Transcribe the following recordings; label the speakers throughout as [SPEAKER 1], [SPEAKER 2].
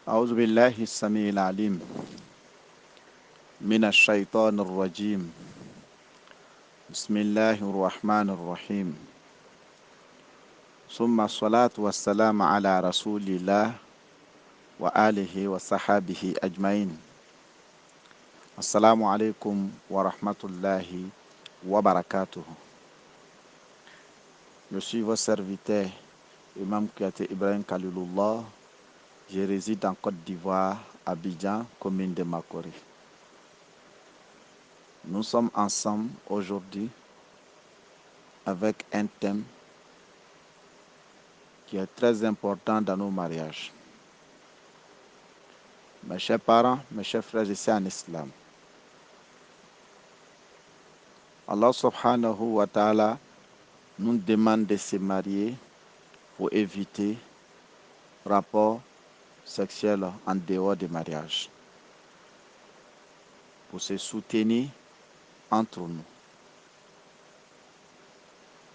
[SPEAKER 1] أعوذ بالله السميع العليم من الشيطان الرجيم بسم الله الرحمن الرحيم ثم الصلاة والسلام على رسول الله وآله وصحبه أجمعين. السلام عليكم ورحمة الله وبركاته. Je suis votre serviteur, Imam Kouyaté Ibrahim Khalilullah. Je réside en Côte d'Ivoire, Abidjan, commune de Makori. Nous sommes ensemble aujourd'hui avec un thème qui est très important dans nos mariages. Mes chers parents, mes chers frères ici en islam, Allah subhanahu wa ta'ala nous demande de se marier pour éviter rapport sexuel en dehors du mariage, pour se soutenir entre nous.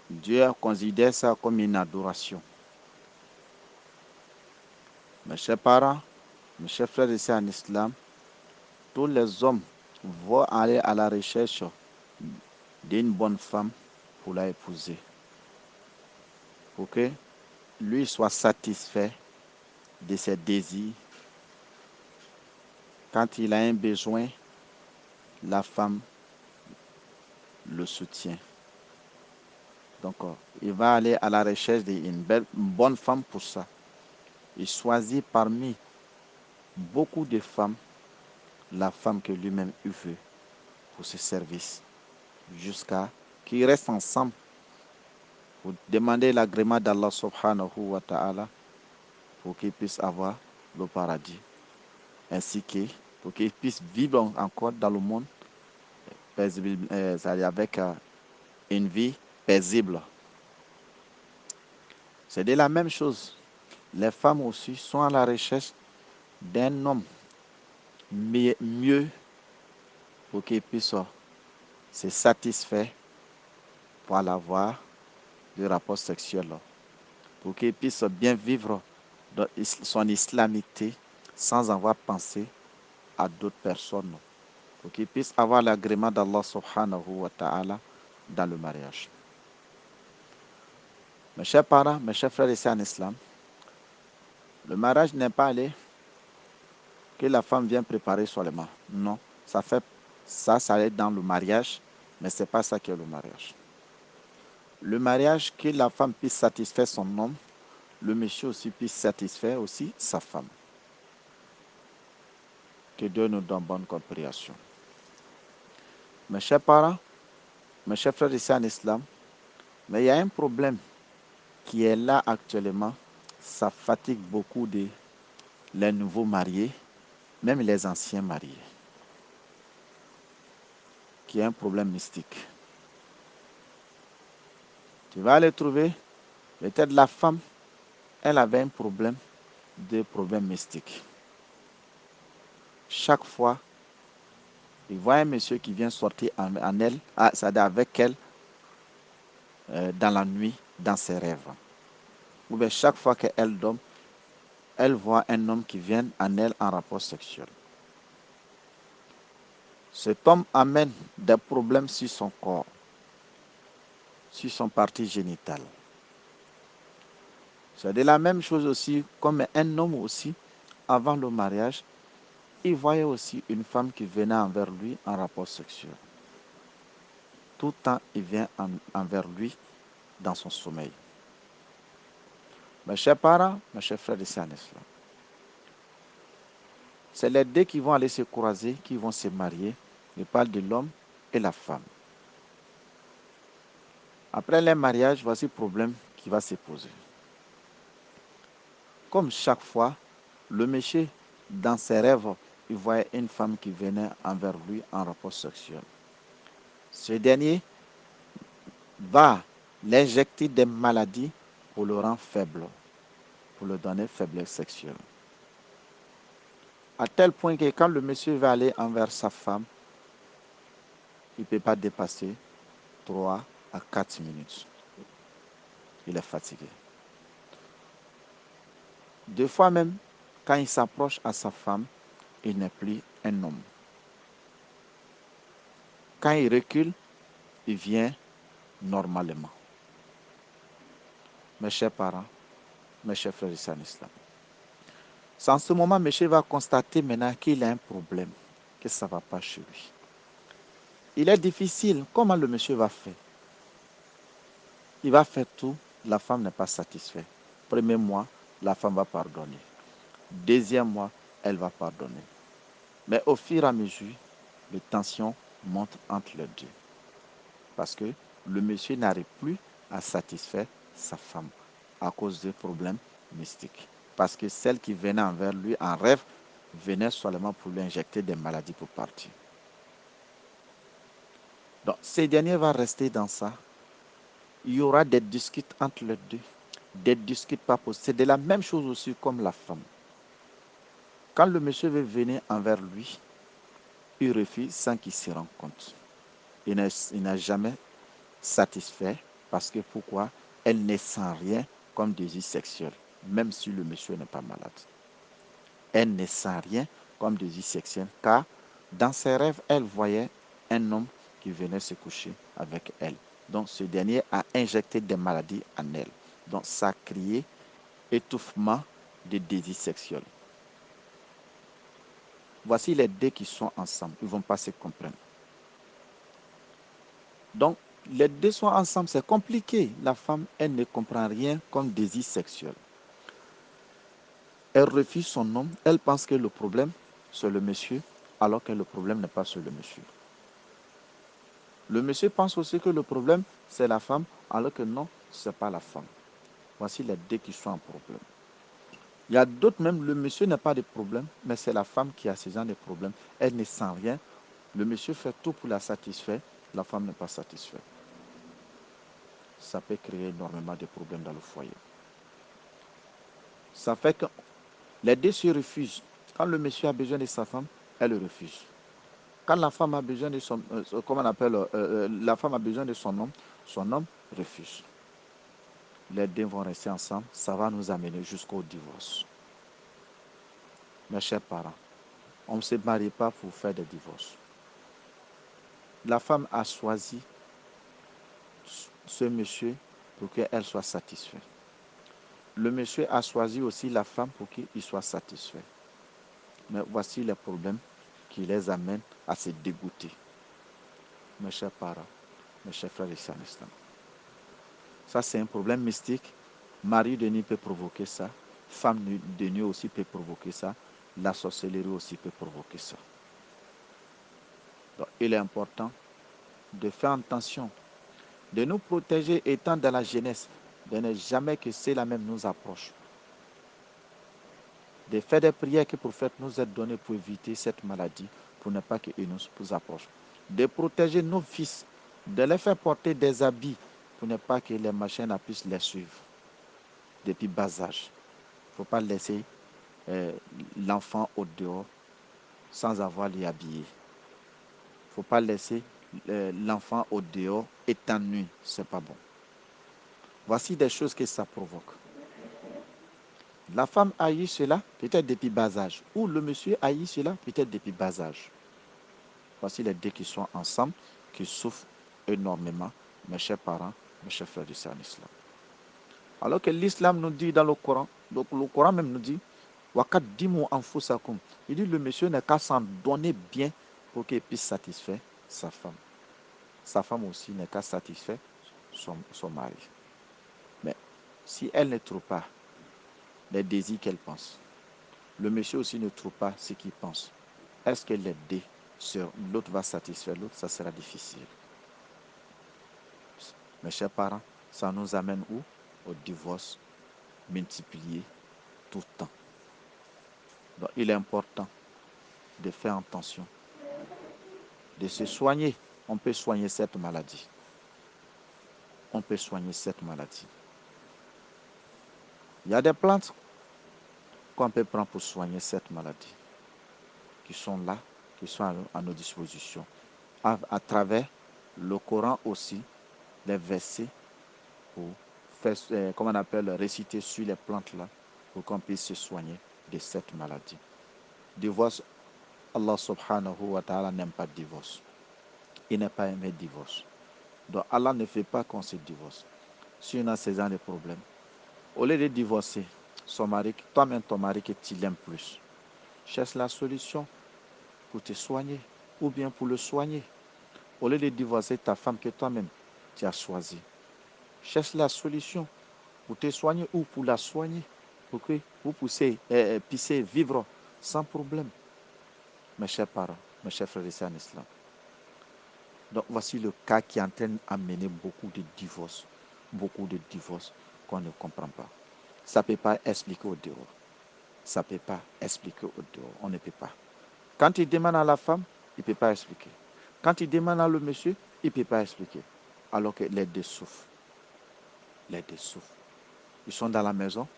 [SPEAKER 1] Dieu considère ça comme une adoration. Mes chers parents, mes chers frères ici en islam, tous les hommes vont aller à la recherche d'une bonne femme pour la épouser, pour que lui soit satisfait de ses désirs. Quand il a un besoin, la femme le soutient. Donc, il va aller à la recherche d'une bonne femme pour ça. Il choisit parmi beaucoup de femmes la femme que lui-même veut pour ce service, jusqu'à qu'ils restent ensemble pour demander l'agrément d'Allah subhanahu wa ta'ala pour qu'ils puissent avoir le paradis, ainsi que pour qu'ils puissent vivre encore dans le monde paisible, avec une vie paisible. C'est de la même chose. Les femmes aussi sont à la recherche d'un homme mieux pour qu'ils puissent se satisfaire pour avoir du rapport sexuel, pour qu'ils puissent bien vivre son islamité sans avoir pensé à d'autres personnes, pour qu'ils puissent avoir l'agrément d'Allah subhanahu wa ta'ala dans le mariage. Mes chers parents, mes chers frères ici en islam, le mariage n'est pas allé que la femme vient préparer seulement. Non, ça allait dans le mariage, mais ce n'est pas ça qui est le mariage. Le mariage, que la femme puisse satisfaire son homme, le monsieur aussi puisse satisfaire aussi sa femme. Que Dieu nous donne bonne compréhension. Mes chers parents, mes chers frères ici en islam, mais il y a un problème qui est là actuellement. Ça fatigue beaucoup les nouveaux mariés, même les anciens mariés, qui est un problème mystique. Tu vas aller trouver, peut-être la femme, elle avait un problème mystique. Chaque fois, il voit un monsieur qui vient sortir en elle, c'est-à-dire avec elle, dans la nuit, dans ses rêves. Ou bien chaque fois qu'elle dort, elle voit un homme qui vient en elle en rapport sexuel. Cet homme amène des problèmes sur son corps, sur son partie génitale. C'est de la même chose aussi, comme un homme aussi, avant le mariage, il voyait aussi une femme qui venait envers lui en rapport sexuel. Tout le temps, il vient envers lui dans son sommeil. Mes chers parents, mes chers frères ici en islam, c'est les deux qui vont aller se croiser, qui vont se marier. Je parle de l'homme et la femme. Après le mariage, voici le problème qui va se poser. Comme chaque fois, le monsieur, dans ses rêves, il voyait une femme qui venait envers lui en rapport sexuel. Ce dernier va l'injecter des maladies pour le rendre faible, pour le donner faiblesse sexuelle. À tel point que quand le monsieur va aller envers sa femme, il ne peut pas dépasser 3 à 4 minutes. Il est fatigué. Des fois même, Quand il s'approche à sa femme, il n'est plus un homme. Quand il recule, il vient normalement. Mes chers parents, mes chers frères et sœurs en islam. C'est en ce moment, monsieur va constater maintenant qu'il a un problème, que ça ne va pas chez lui. Il est difficile. Comment le monsieur va faire? Il va faire tout. La femme n'est pas satisfaite. Premier mois, la femme va pardonner. Deuxième mois, elle va pardonner. Mais au fur et à mesure, les tensions montent entre les deux. Parce que le monsieur n'arrive plus à satisfaire sa femme à cause des problèmes mystiques. Parce que celle qui venait envers lui en rêve venait seulement pour lui injecter des maladies pour partir. Donc, ces derniers vont rester dans ça. Il y aura des disputes entre les deux. Des disputes pas possibles. C'est de la même chose aussi comme la femme. Quand le monsieur veut venir envers lui, il refuse sans qu'il se rende compte. Il n'a jamais satisfait parce que pourquoi? Elle ne sent rien comme désir sexuel, même si le monsieur n'est pas malade. Elle ne sent rien comme désir sexuel car dans ses rêves, elle voyait un homme qui venait se coucher avec elle. Donc ce dernier a injecté des maladies en elle. Donc ça a créé étouffement de désir sexuel. Voici les deux qui sont ensemble. Ils ne vont pas se comprendre. Donc, les deux sont ensemble, c'est compliqué. La femme, elle ne comprend rien comme désir sexuel. Elle refuse son homme. Elle pense que le problème, c'est le monsieur, alors que le problème n'est pas sur le monsieur. Le monsieur pense aussi que le problème, c'est la femme, alors que non, ce n'est pas la femme. Voici les deux qui sont en problème. Il y a d'autres même, le monsieur n'a pas de problème, mais c'est la femme qui a ce genre de problème. Elle ne sent rien. Le monsieur fait tout pour la satisfaire. La femme n'est pas satisfaite. Ça peut créer énormément de problèmes dans le foyer. Ça fait que les deux se refusent. Quand le monsieur a besoin de sa femme, elle refuse. Quand la femme a besoin de son, comment on appelle, la femme a besoin de son homme refuse. Les deux vont rester ensemble. Ça va nous amener jusqu'au divorce. Mes chers parents, on ne se marie pas pour faire des divorces. La femme a choisi ce monsieur pour qu'elle soit satisfaite. Le monsieur a choisi aussi la femme pour qu'il soit satisfait. Mais voici les problèmes qui les amènent à se dégoûter. Mes chers parents, mes chers frères et sœurs en islam. Ça, c'est un problème mystique. Mari de nuit peut provoquer ça. Femme de nuit aussi peut provoquer ça. La sorcellerie aussi peut provoquer ça. Donc, il est important de faire attention, de nous protéger étant dans la jeunesse, de ne jamais que cela même nous approche. De faire des prières que pour faire nous être données pour éviter cette maladie, pour ne pas qu'il nous approche. De protéger nos fils, de les faire porter des habits pour ne pas que les machines puissent les suivre depuis bas âge. Il ne faut pas laisser l'enfant au dehors sans avoir l'y habiller. Il ne faut pas laisser l'enfant au dehors étant nu, ce n'est pas bon. Voici des choses que ça provoque. La femme haït cela peut-être depuis bas âge, ou le monsieur haït cela peut-être depuis bas âge. Voici les deux qui sont ensemble, qui souffrent énormément, mes chers parents, mes chers frères du en islam. Alors que l'islam nous dit dans le Coran, donc le Coran même nous dit, Wakat dimu anfusakum. Il dit le monsieur n'a qu'à s'en donner bien pour qu'il puisse satisfaire sa femme. Sa femme aussi n'a qu'à satisfaire son mari. Mais si elle ne trouve pas les désirs qu'elle pense, le monsieur aussi ne trouve pas ce qu'il pense, est-ce que les deux, l'autre va satisfaire l'autre? Ça sera difficile. Mes chers parents, ça nous amène où? Au divorce multiplié tout le temps. Donc, il est important de faire attention, de se soigner. On peut soigner cette maladie. On peut soigner cette maladie. Il y a des plantes qu'on peut prendre pour soigner cette maladie, qui sont là, qui sont à nos dispositions. À travers le Coran aussi, les versets pour faire, comment on appelle, réciter sur les plantes là, pour qu'on puisse se soigner de cette maladie. Divorce, Allah subhanahu wa ta'ala n'aime pas le divorce. Il n'est pas aimé divorce. Donc Allah ne fait pas qu'on se divorce. Si on a ces ans de problèmes, au lieu de divorcer son mari, toi-même ton mari que tu l'aimes plus, cherche la solution pour te soigner ou bien pour le soigner. Au lieu de divorcer ta femme que toi-même tu as choisie, cherche la solution pour te soigner ou pour la soigner, pour que vous puissiez vivre sans problème. Mes chers parents, mes chers frères et sœurs en islam. Donc voici le cas qui est en train d'amener beaucoup de divorces qu'on ne comprend pas. Ça ne peut pas expliquer au dehors. Ça ne peut pas expliquer au dehors. On ne peut pas. Quand il demande à la femme, il ne peut pas expliquer. Quand il demande à le monsieur, il ne peut pas expliquer. Alors que les deux souffrent. Les deux souffrent. Ils sont dans la maison.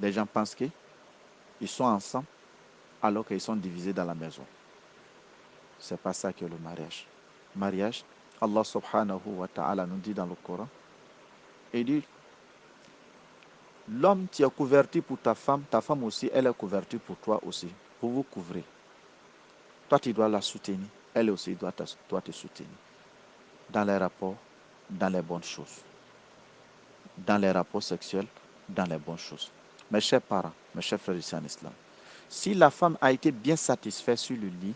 [SPEAKER 1] Les gens pensent qu'ils sont ensemble alors qu'ils sont divisés dans la maison. C'est pas ça que le mariage. Mariage, Allah subhanahu wa ta'ala nous dit dans le Coran, il dit, l'homme qui est couverti pour ta femme aussi, elle est couverture pour toi aussi. Vous vous couvrez. Toi, tu dois la soutenir. Elle aussi doit te soutenir. Dans les rapports, dans les bonnes choses. Dans les rapports sexuels, dans les bonnes choses. Mes chers parents, mes chers frères ici en islam, si la femme a été bien satisfaite sur le lit,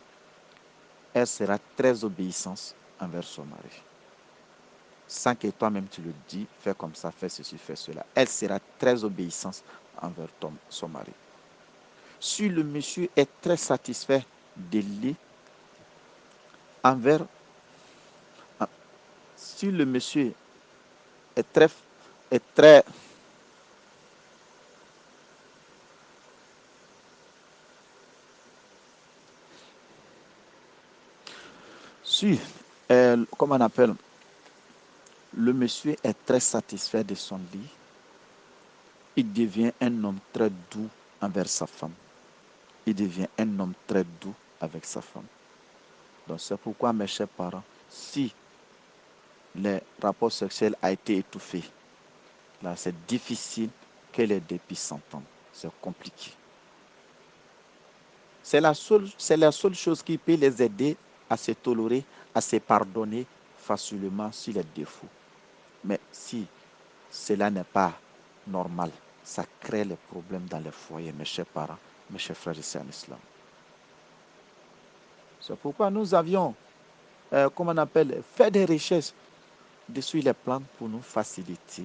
[SPEAKER 1] elle sera très obéissante envers son mari. Sans que toi-même tu le dis, fais comme ça, fais ceci, fais cela. Elle sera très obéissante envers son mari. Si le monsieur est très satisfait de lui, envers, si le monsieur est très, si, comment on appelle, le monsieur est très satisfait de son lit, il devient un homme très doux envers sa femme. Il devient un homme très doux avec sa femme. Donc c'est pourquoi, mes chers parents, si les rapports sexuels a été étouffé, là c'est difficile que les deux puissent s'entendre. C'est compliqué. C'est la seule chose qui peut les aider à se tolérer, à se pardonner facilement sur les défauts. Mais si cela n'est pas normal, ça crée les problèmes dans les foyers, mes chers parents, mes chers frères et sœurs en islam. C'est pourquoi nous avions, comment on appelle, fait des recherches dessus les plantes pour nous faciliter,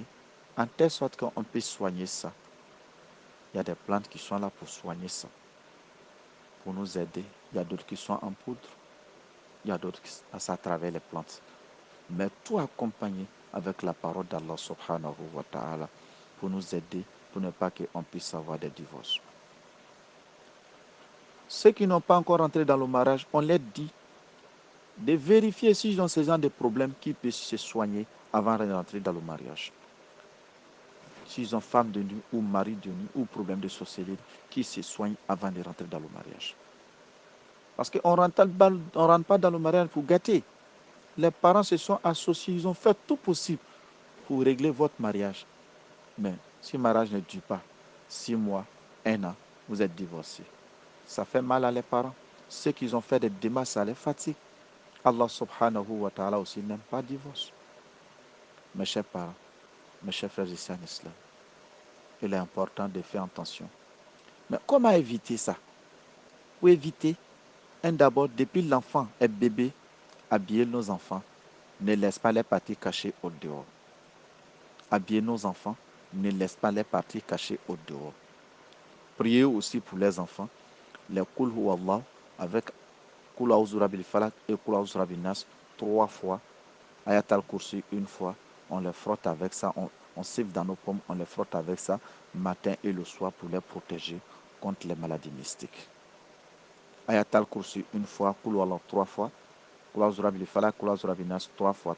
[SPEAKER 1] en telle sorte qu'on peut soigner ça. Il y a des plantes qui sont là pour soigner ça, pour nous aider. Il y a d'autres qui sont en poudre, il y a d'autres qui sont à travers les plantes. Mais tout accompagné avec la parole d'Allah subhanahu wa ta'ala pour nous aider, pour ne pas qu'on puisse avoir des divorces. Ceux qui n'ont pas encore entré dans le mariage, on leur dit de vérifier s'ils ont ce genre de problèmes qui peuvent se soigner avant de rentrer dans le mariage. S'ils ont femme de nuit ou mari de nuit ou problème de sorcellerie qui se soignent avant de rentrer dans le mariage. Parce qu'on ne rentre pas dans le mariage pour gâter. Les parents se sont associés, ils ont fait tout possible pour régler votre mariage. Mais si le mariage ne dure pas, 6 mois, 1 an, vous êtes divorcés. Ça fait mal à les parents. Ceux qui ont fait des démarches, ça les fatigue. Allah subhanahu wa ta'ala aussi n'aime pas le divorce. Mes chers parents, mes chers frères ici en islam, il est important de faire attention. Mais comment éviter ça? Pour éviter, d'abord, depuis l'enfant est bébé, habiller nos enfants, ne laisse pas les parties cachées au dehors. Habiller nos enfants, ne laisse pas les parties cachées au dehors. Priez aussi pour les enfants, les Kul Hu Allah, avec Kul Auzura bil Falak et Kul Auzura bil Nas 3 fois, Ayat al-Kursi 1 fois, on les frotte avec ça, on siffle dans nos pommes, on les frotte avec ça, matin et le soir pour les protéger contre les maladies mystiques. Ayat al-Kursi 1 fois, Kul Allah 3 fois, Kul Auzura bil Falak, Kul Auzura bil Nas 3 fois,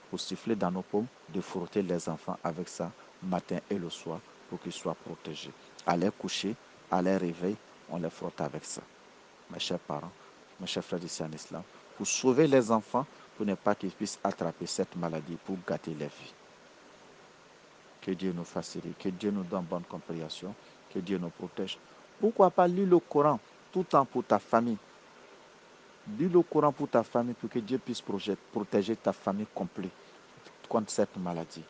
[SPEAKER 1] pour siffler dans nos pommes, de frotter les enfants avec ça, matin et le soir, pour qu'ils soient protégés. À les coucher, à les réveiller, on les frotte avec ça. Mes chers parents, mes chers frères ici en islam, pour sauver les enfants, pour ne pas qu'ils puissent attraper cette maladie, pour gâter leur vie. Que Dieu nous facilite, que Dieu nous donne bonne compréhension, que Dieu nous protège. Pourquoi pas lire le Coran tout le temps pour ta famille? Lis le Coran pour ta famille pour que Dieu puisse protéger ta famille complète contre cette maladie.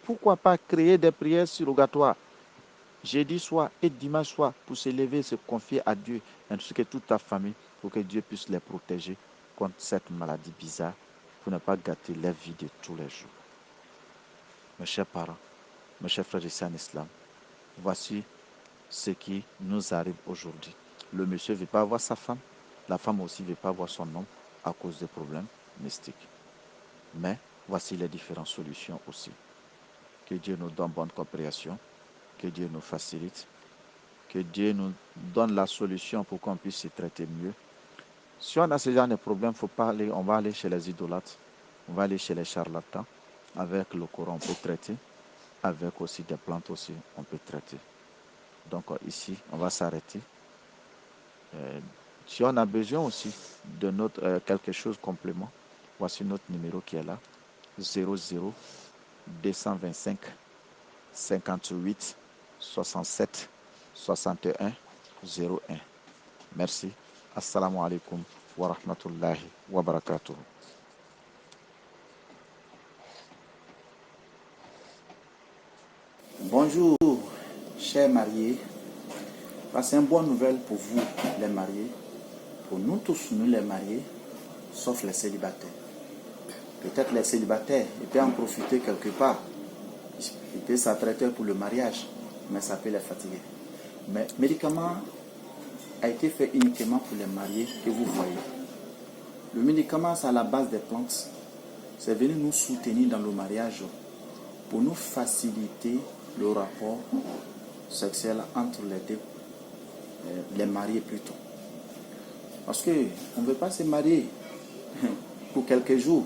[SPEAKER 1] Pourquoi pas créer des prières surrogatoires jeudi soir et dimanche soir pour se lever et se confier à Dieu ainsi que toute ta famille pour que Dieu puisse les protéger contre cette maladie bizarre pour ne pas gâter leur vie de tous les jours. Mes chers parents, mes chers frères et sœurs en islam, voici ce qui nous arrive aujourd'hui. Le monsieur ne veut pas voir sa femme, la femme aussi ne veut pas voir son homme à cause des problèmes mystiques. Mais voici les différentes solutions aussi. Que Dieu nous donne bonne compréhension, que Dieu nous facilite, que Dieu nous donne la solution pour qu'on puisse se traiter mieux. Si on a ce genre de problème, faut pas aller, on va aller chez les idolâtres, on va aller chez les charlatans. Avec le Coran, on peut traiter. Avec aussi des plantes aussi, on peut traiter. Donc ici, on va s'arrêter. Si on a besoin aussi de notre quelque chose complément, voici notre numéro qui est là, 00 225 58 67 61 01. Merci. Assalamu alaikum wa rahmatullahi wa barakatuh.
[SPEAKER 2] Bonjour, chers mariés. C'est une bonne nouvelle pour vous, les mariés. Pour nous tous, nous les mariés, sauf les célibataires. Peut-être les célibataires, ils peuvent en profiter quelque part. Ils peuvent s'apprêter pour le mariage, mais ça peut les fatiguer. Mais le médicament a été fait uniquement pour les mariés que vous voyez. Le médicament, c'est à la base des plantes. C'est venu nous soutenir dans le mariage pour nous faciliter le rapport sexuel entre les deux, les mariés plutôt. Parce qu'on ne veut pas se marier pour quelques jours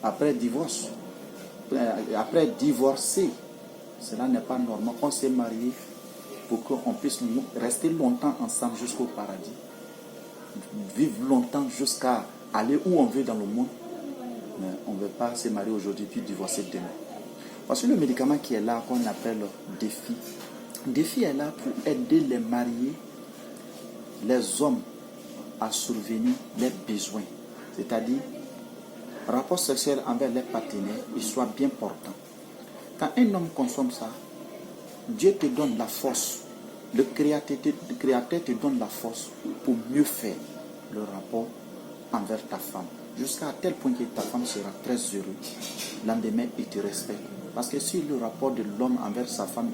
[SPEAKER 2] après divorce. Après divorcer, cela n'est pas normal. On s'est marié pour qu'on puisse rester longtemps ensemble jusqu'au paradis. Vivre longtemps jusqu'à aller où on veut dans le monde. Mais on ne veut pas se marier aujourd'hui puis divorcer demain. Parce que le médicament qui est là, qu'on appelle défi. Défi est là pour aider les mariés, les hommes à survenir les besoins. C'est-à-dire, rapport sexuel envers les partenaires, il soit bien portant. Quand un homme consomme ça, Dieu te donne la force. Le Créateur te donne la force pour mieux faire le rapport envers ta femme. Jusqu'à tel point que ta femme sera très heureuse. Le lendemain, il te respecte. Parce que si le rapport de l'homme envers sa femme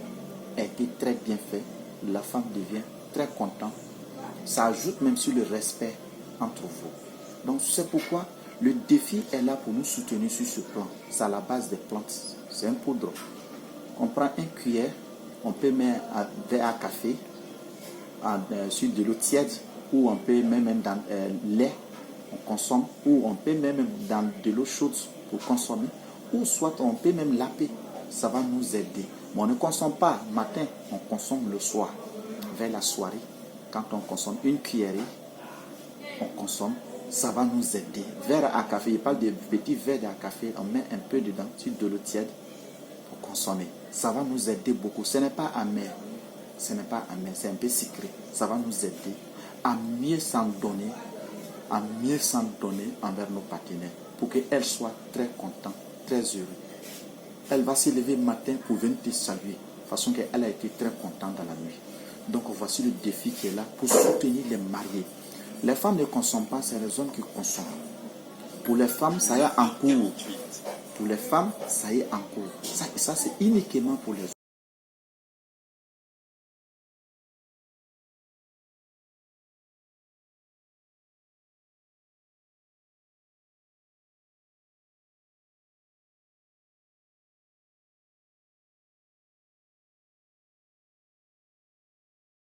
[SPEAKER 2] a été très bien fait, la femme devient très contente. Ça ajoute même sur le respect entre vous. Donc c'est pourquoi le défi est là pour nous soutenir sur ce plan. C'est à la base des plantes. C'est un poudre. On prend une cuillère, on peut mettre un verre à café sur de l'eau tiède, ou on peut même dans lait, on consomme, ou on peut même dans de l'eau chaude pour consommer, ou soit on peut même laper. Ça va nous aider. Mais on ne consomme pas matin, on consomme le soir, vers la soirée. Quand on consomme une cuillerée, on consomme, ça va nous aider. Verre à café, il parle de petits verres à café, on met un peu dedans, sur de l'eau tiède, pour consommer. Ça va nous aider beaucoup. Ce n'est pas amer. Ce n'est pas amer, c'est un peu sucré. Ça va nous aider à mieux s'en donner, envers nos partenaires, pour qu'elles soient très contentes, très heureuses. Elle va se lever le matin pour venir te saluer, de façon qu'elle a été très contente dans la nuit. Donc voici le défi qui est là pour soutenir les mariés. Les femmes ne consomment pas, c'est les hommes qui consomment. Pour les femmes, ça y est en cours. Pour les femmes, ça y est en cours. Ça c'est uniquement pour les hommes.